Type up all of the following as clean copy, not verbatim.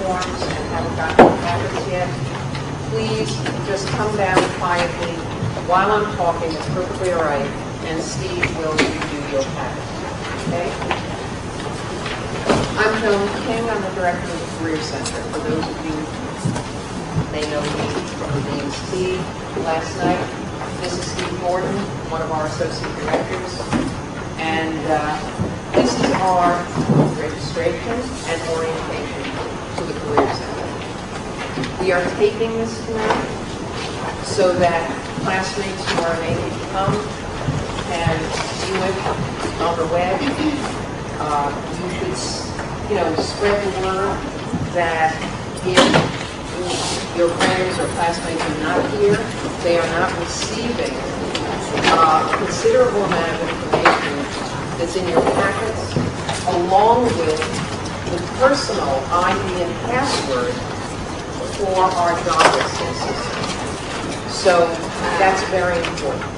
forms and haven't gotten the packets yet, please just come down quietly while I'm talking. It's perfectly all right, and Steve will review your packet. Okay? I'm Joan King. I'm the director of the Career Center. For those of you who may know me from the DMC last night, this is Steve Gordon, one of our associate directors, and this is our registration and orientation to the Career Center. We are taping this tonight so that classmates who are unable to come can view it on the web. You should, spread the word that if your friends or classmates are not here, they are not receiving a considerable amount of information that's in your packets, along with the personal ID and password for our job listing system. So that's very important.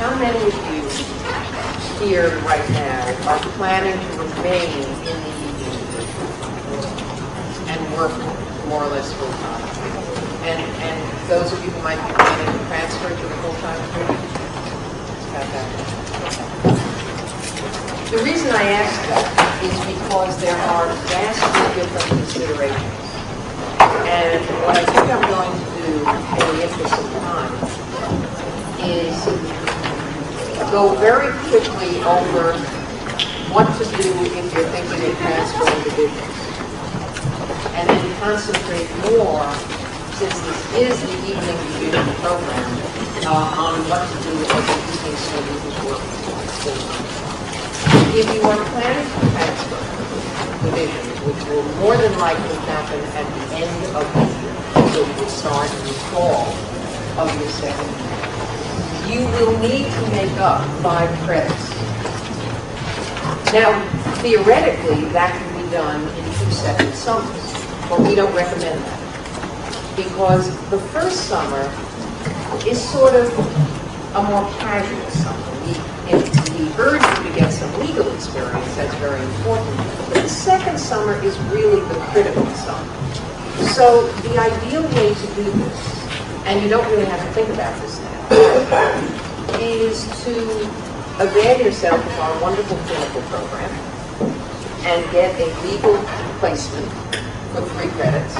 How many of you here right now are planning to remain in the evening and work more or less full time? And those of you who might be planning to transfer to the full-time group? The reason I ask that is because there are vastly different considerations. And what I think I'm going to do in the interest of time is go very quickly over what to do if you're thinking of transferring divisions. And then concentrate more, since this is the evening division program, on what to do as an evening student who's working full-time. If you are planning to transfer divisions, which will more than likely happen at the end of the year, so you will start in the fall of your second year, you will need to make up 5 credits. Now, theoretically, that can be done in 2 separate summers, but we don't recommend that, because the first summer is sort of a more casual summer. We urge you to get some legal experience, that's very important, but the second summer is really the critical summer. So the ideal way to do this, and you don't really have to think about this now, is to avail yourself of our wonderful clinical program and get a legal placement for 3 credits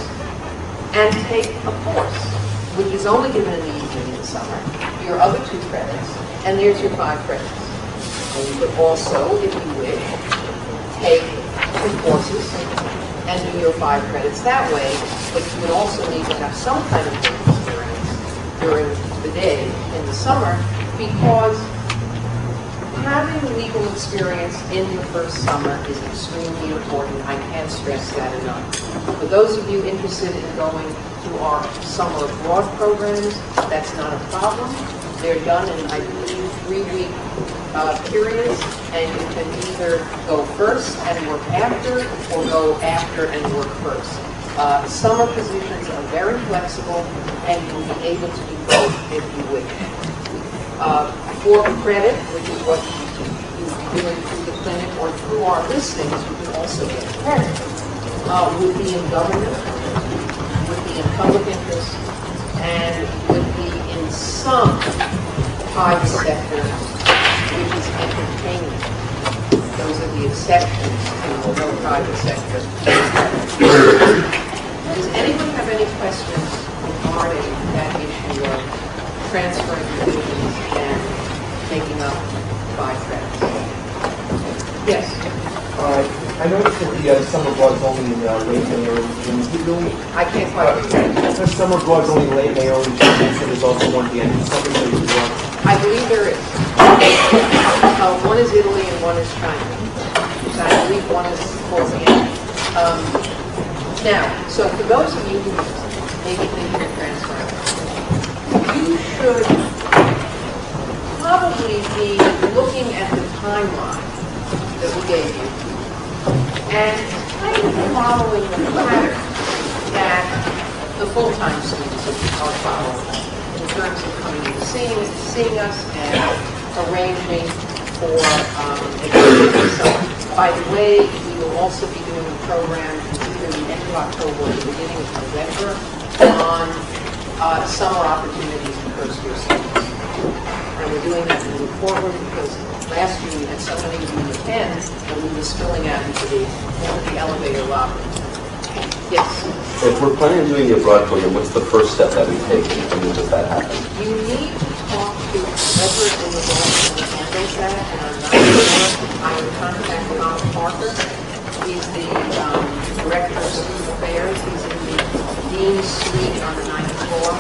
and take a course, which is only given in the evening in the summer, your other 2 credits, and there's your 5 credits. And you could also, if you wish, take 2 courses and do your 5 credits that way, but you would also need to have some kind of work experience during the day in the summer, because having legal experience in the first summer is extremely important. I can't stress that enough. For those of you interested in going to our summer abroad programs, that's not a problem. They're done in, I believe, 3-week periods, and you can either go first and work after, or go after and work first. Summer positions are very flexible, and you'll be able to do both if you wish. For credit, which is what you'll be doing through the clinic or through our listings, you can also get credit. Would be in government, would be in public interest, and would be in some private sector, which is entertainment. Those are the exceptions to no private sector. Does anyone have any questions regarding that issue of transferring divisions and taking up 5 credits? Yes. I noticed that the summer blog's only in late May, early June. Is it really? I can't quite hear you. The summer blog's only late May, early June, so there's also one at the end of summer that you blog. I believe there is. One is Italy and one is China. So I believe one is towards the end. Now, so for those of you who maybe thinking of transferring, you should probably be looking at the timeline that we gave you and kind of following the pattern that the full-time students are following in terms of coming to seeing us and arranging for so, by the way, we will also be doing a program either the end of October or the beginning of November on summer opportunities in first-year students. And we're doing that in New Portland because last year we had so many of you attend that we were spilling out into the elevator lobby. Yes? If we're planning on doing the abroad program, what's the first step that we take, and when does that happen? You need to talk to whoever in the office who handles that, and I'm not sure. I would contact Tom Parker. He's the director of student affairs. He's in the Dean's Suite on the 9th floor.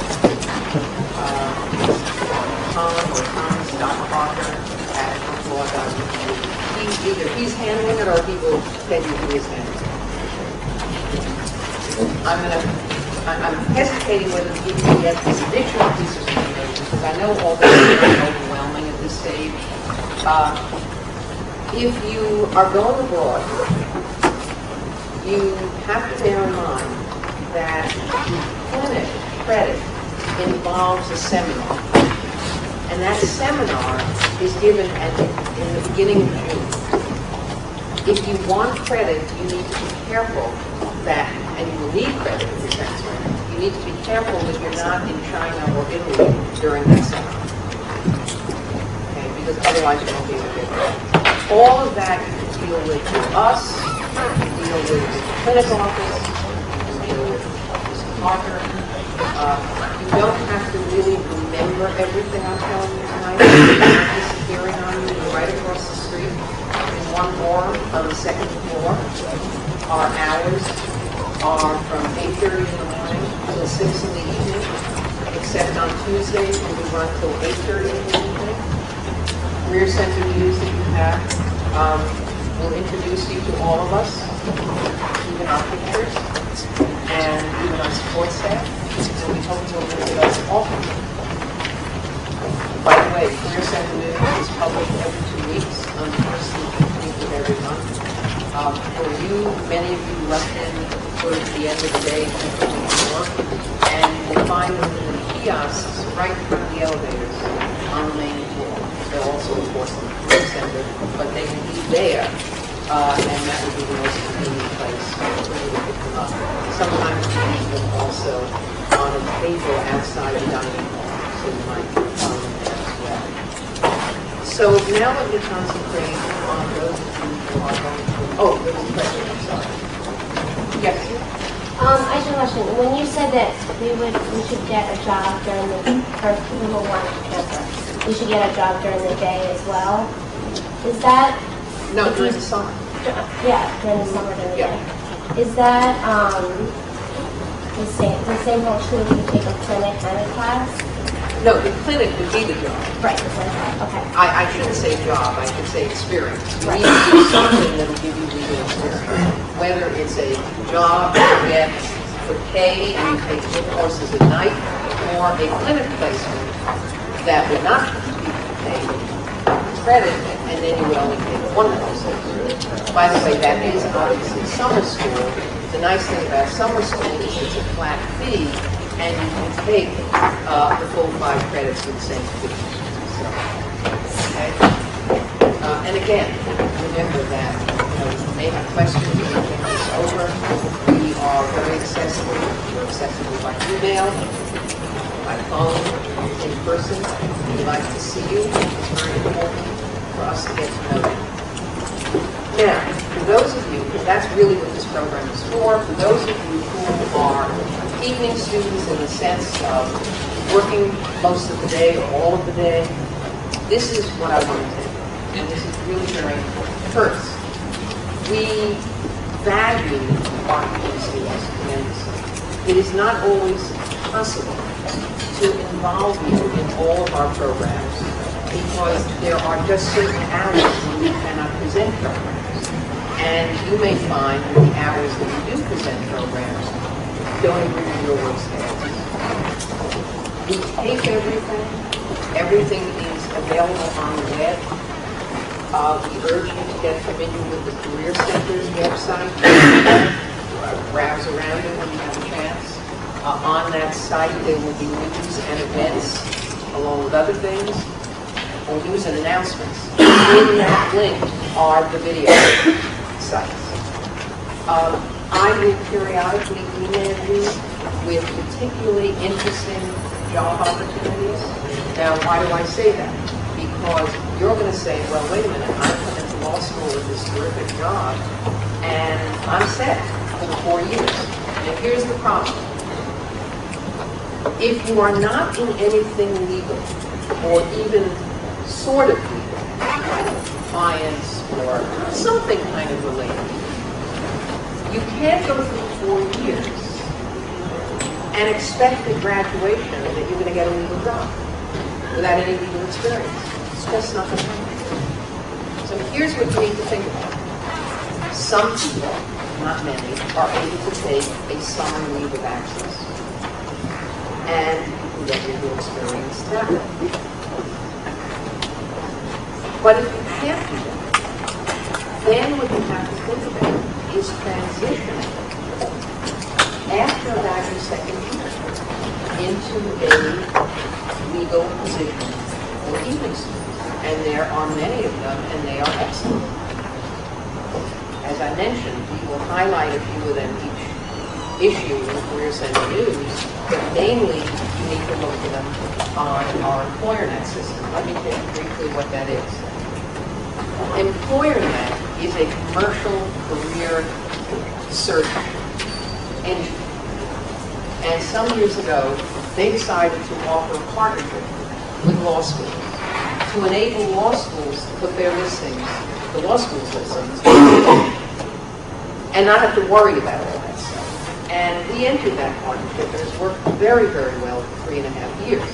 Tom.Parker at law.edu. He's handling it, or he will tell you who is handling it. I'm hesitating whether to give you yet this additional piece of information because I know all this is very overwhelming at this stage. If you are going abroad, you have to bear in mind that the clinic credit involves a seminar. And that seminar is given in the beginning of June. If you want credit, you need to be careful that, and you will need credit if you're transferring, you need to be careful that you're not in China or Italy during that seminar. Okay, because otherwise you won't be able to get credit. All of that you can deal with us, you can deal with the clinic office, you can deal with Mr. Parker. You don't have to really remember everything I'm telling you tonight. It's not disappearing on you. You're right across the street in one dorm on the second floor. Our hours are from 8:30 in the morning till 6 in the evening, except on Tuesdays when we run till 8:30 in the evening. Career Center news that you have will introduce you to all of us, even our pictures, and even our support staff. And we hope you'll visit us often. By the way, Career Center News is published every 2 weeks on the first and 15th of every month. For you, many of you left in towards the end of the day to go to work, and you'll find them in the kiosks right in front of the elevators on the main floor. They're also, of course, in the Career Center, but they can be there, and that would be the most convenient place for you to pick them up. Sometimes we use them also on a table outside the dining hall, so you might find them there as well. So now let me concentrate on those of you who are going to, oh, there was a question, I'm sorry. Yes? I just have a question. When you said that we should get a job during the first number one answer, we should get a job during the day as well. Is that No, during the summer. yeah, during the summer during the Yeah. day? Is that the same whole true if you take a clinic and a class? No, the clinic would be the job. Right, the clinic. Okay. I shouldn't say job, I should say experience. You Right. need to do something that will give you legal experience. Whether it's a job you get for pay and you take 2 courses at night, or a clinic placement that would not be paid credit, and then you would only take 1 course. By the way, that is obviously summer school. The nice thing about summer school is it's a flat fee, and you can take the full 5 credits with the same fee. So, okay? And again, remember that you may have questions when you think this over. We are very accessible. We're accessible by email, by phone, in person. We'd like to see you. It's very important for us to get to know you. Now, for those of you, because that's really what this program is for those of you who are evening students in the sense of working most of the day or all of the day, this is what I want to tell you, and this is really very important. First, we value our evening students tremendously. It is not always possible to involve you in all of our programs because there are just certain hours when we cannot present programs. And you may find that the hours that we do present programs don't agree with your work schedules. We tape everything. Everything is available on the web. We urge you to get familiar with the Career Center's website. Browse around it when you have a chance. On that site, there will be news and events, along with other things, or news and announcements. In that link are the video sites. I will periodically email you with particularly interesting job opportunities. Now, why do I say that? Because you're going to say, well, wait a minute, I come into law school with this terrific job, and I'm set for the 4 years. And here's the problem. If you are not in anything legal, or even sort of legal, compliance or something kind of related, you can't go through 4 years and expect at graduation that you're going to get a legal job without any legal experience. It's just not going to happen. So here's what you need to think about. Some people, not many, are able to take a summer leave of absence and you can get legal experience that way. But if you can't do that, then what you have to think about is transitioning after about your second year into a legal position for evening students. And there are many of them, and they are excellent. As I mentioned, we will highlight a few of them each issue in the Career Center News, but mainly you need to look for them on our EmployerNet system. Let me tell you briefly what that is. EmployerNet is a commercial career search engine. And some years ago, they decided to offer a partnership with law schools to enable law schools to put their listings, the law schools' listings, and not have to worry about all that stuff. And we entered that partnership, and it's worked very, very well for 3.5 years.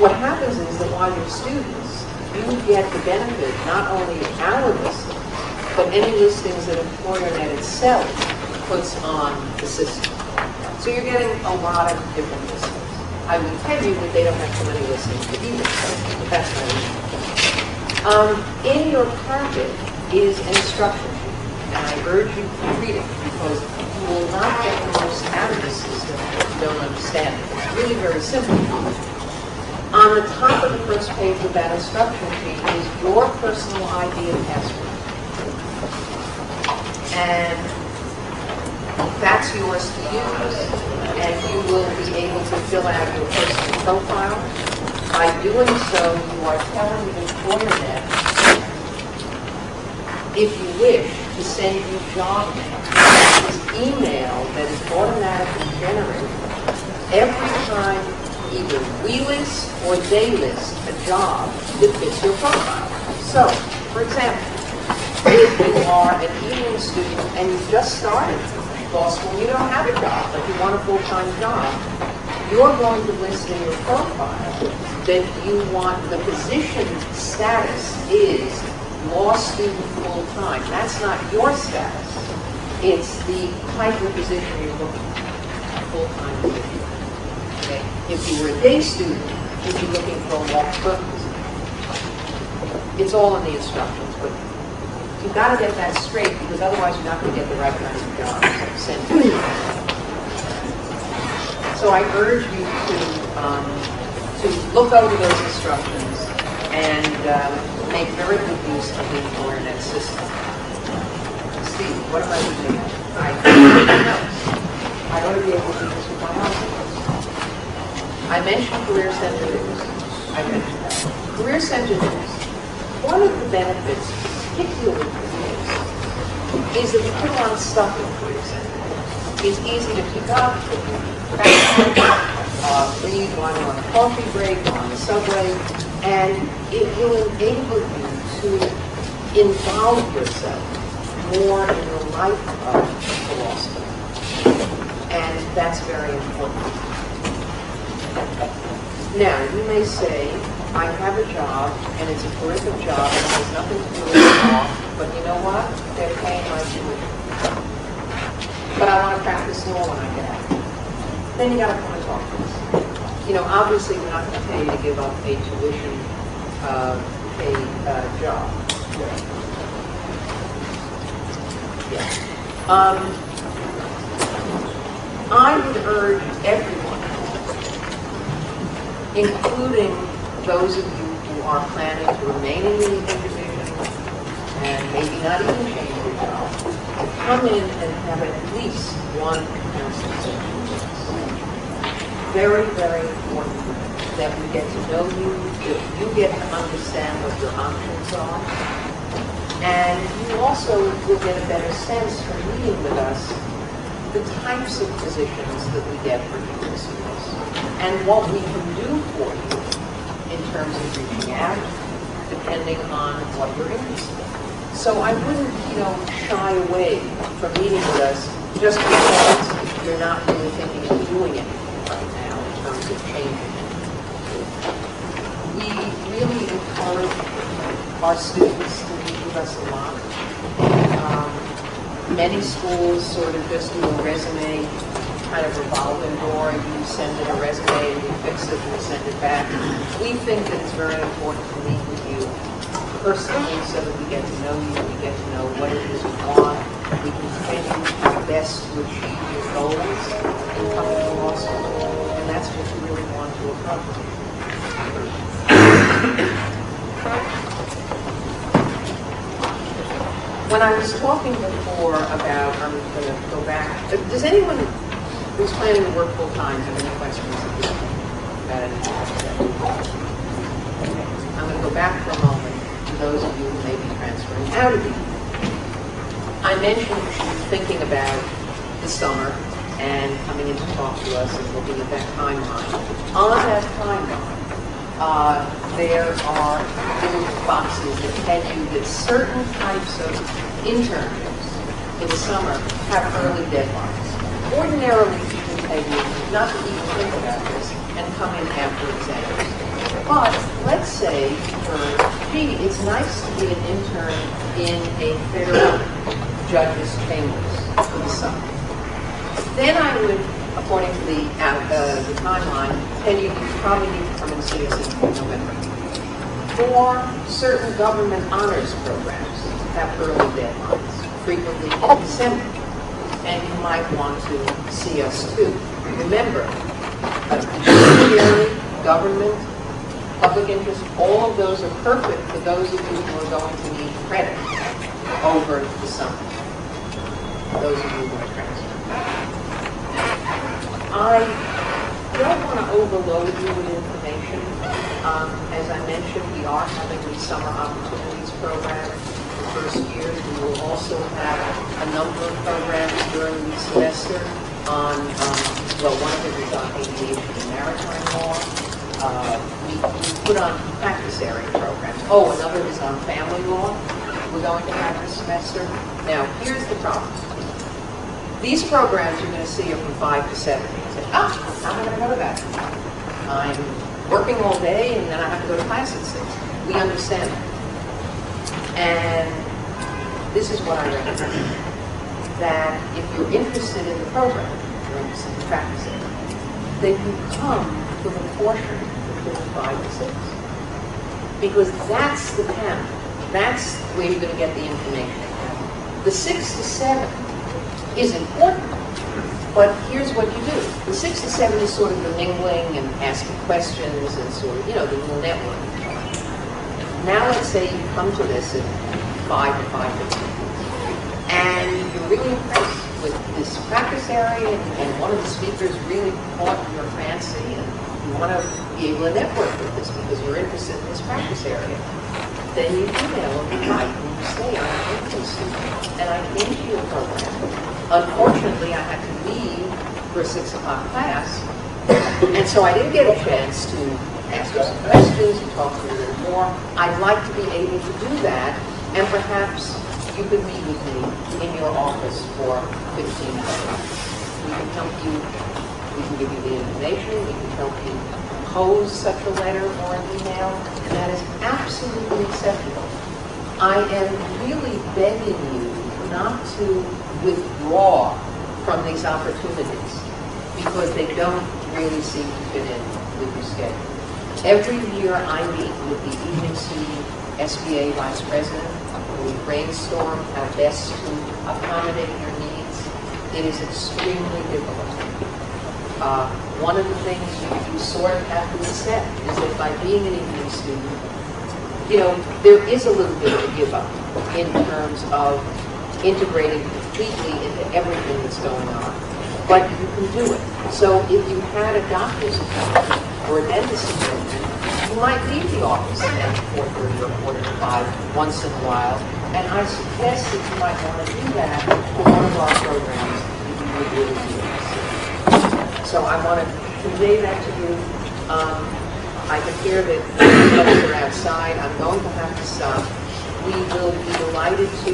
What happens is that while you're students, you get the benefit not only of our listings, but any listings that EmployerNet itself puts on the system. So you're getting a lot of different listings. I would tell you that they don't have too many listings to either, but that's not it. In your packet is an instruction sheet, and I urge you to read it because you will not get the most out of the system if you don't understand it. It's really very simple. On the top of the first page of that instruction sheet is your personal ID and password. And that's yours to use, and you will be able to fill out your personal profile. By doing so, you are telling EmployerNet, if you wish, to send you job mail. This email that is automatically generated every time either we list or they list a job that fits your profile. So, for example, if you are an evening student and you just started law school, you don't have a job, but you want a full-time job, you're going to list in your profile that you want, the position status is law student full-time. That's not your status. It's the type of position you're looking for, a full-time position. Okay? If you were a day student, you'd be looking for a law clerk position. It's all in the instructions, but you've got to get that straight because otherwise you're not going to get the right kinds of jobs sent to you. So I urge you to look over those instructions and make very good use of the EmployerNet system. Steve, what am I doing? I ought to be able to do this with my house. I mentioned Career Center News. I mentioned that. Career Center News, one of the benefits, particularly for kids, is that we put a lot of stuff in Career Center. It's easy to pick up, read while you're on a coffee break, on the subway, and it will enable you to involve yourself more in the life of the law school. And that's very important. Now, you may say, I have a job, and it's a terrific job, and it has nothing to do with law, but you know what? They're paying my tuition. But I want to practice law when I get out. Then you got to come and talk to us. You know, obviously we're not going to pay you to give up a tuition, job. Yeah. I would urge everyone, including those of you who are planning to remain in the legal division and maybe not even change their job, come in and have at least one counseling session with us. Very, very important that we get to know you, that you get to understand what your options are, and you also will get a better sense from meeting with us the types of positions that we get for teaching schools and what we can do for you in terms of reaching out, depending on what you're interested in. So I wouldn't, shy away from meeting with us just because you're not really thinking of doing anything right now in terms of changing it. We really encourage our students to meet with us a lot. Many schools sort of just do a resume kind of revolving door. You send in a resume and you fix it and you send it back. We think that it's very important to meet with you personally so that we get to know you, we get to know what it is you want, we can train you how best to achieve your goals in coming to law school, and that's what you really want to accomplish. When I was talking before about, I'm going to go back, does anyone who's planning to work full-time have any questions about anything? Okay. I'm going to go back for a moment to those of you who may be transferring out of the union. I mentioned thinking about the summer and coming in to talk to us and looking at that timeline. On that timeline, there are little boxes that tell you that certain types of internships in the summer have early deadlines. Ordinarily, people tell you not to even think about this and come in after exams. But let's say, it's nice to be an intern in a federal judge's chambers for the summer. Then I would, according to the timeline, tell you probably need to come and see us in November. For certain government honors programs have early deadlines, frequently in December, and you might want to see us too. Remember, judiciary, government, public interest, all of those are perfect for those of you who are going to need credit over the summer. Those of you who are transferring. I don't want to overload you with information. As I mentioned, we are having the Summer Opportunities Program for first years. We will also have a number of programs during the semester on, one of it is on aviation and maritime law. We put on practice area programs. Oh, another is on family law. We're going to have this semester. Now, here's the problem. These programs you're going to see are from 5 to 7. You say, how am I going to go to that? I'm working all day and then I have to go to class at 6. We understand that. And this is what I recommend. That if you're interested in the program, you're interested in practice area, then you come to the portion between 5 to 6. Because that's the panel. That's where you're going to get the information. The 6 to 7 is important, but here's what you do. The 6 to 7 is sort of the mingling and asking questions and sort of, the little networking. Now let's say you come to this at 5 to 5:15, and you're really impressed with this practice area, and one of the speakers really caught your fancy, and you want to be able to network with this because you're interested in this practice area. Then you email them, right, and you say, I'm interested, and I came to your program. Unfortunately, I had to leave for a 6 o'clock class, and so I didn't get a chance to ask you some questions and talk to you a little more. I'd like to be able to do that, and perhaps you could meet with me in your office for 15 minutes. We can help you, we can give you the information, we can help you compose such a letter or an email, and that is absolutely acceptable. I am really begging you not to withdraw from these opportunities because they don't really seem to fit in with your schedule. Every year I meet with the evening student SBA Vice President. We brainstorm how best to accommodate your needs. It is extremely difficult. One of the things you sort of have to accept is that by being an evening student, there is a little bit of a give up. in terms of integrating completely into everything that's going on. But you can do it. So if you had a doctor's appointment or a dentist appointment, you might leave the office at 4:30 or 4:45 once in a while. And I suggest that you might want to do that for one of our programs if you would really do this. So I want to convey that to you. I can hear that others are outside. I'm going to have to stop. We will be delighted to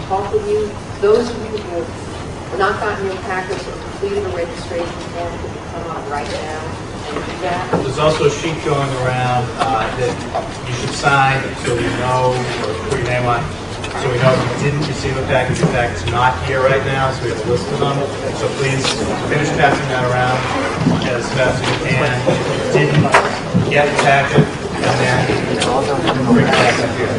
talk with you. Those of you who have not gotten your packets or completed a registration form, can you come up right now and do that? There's also a sheet going around that you should sign so we know, or put your name on, so we know if you didn't receive a package, your packet's not here right now, so we have a list of them. So please finish passing that around as fast as you can. If you didn't get the packet, and then bring it back up here.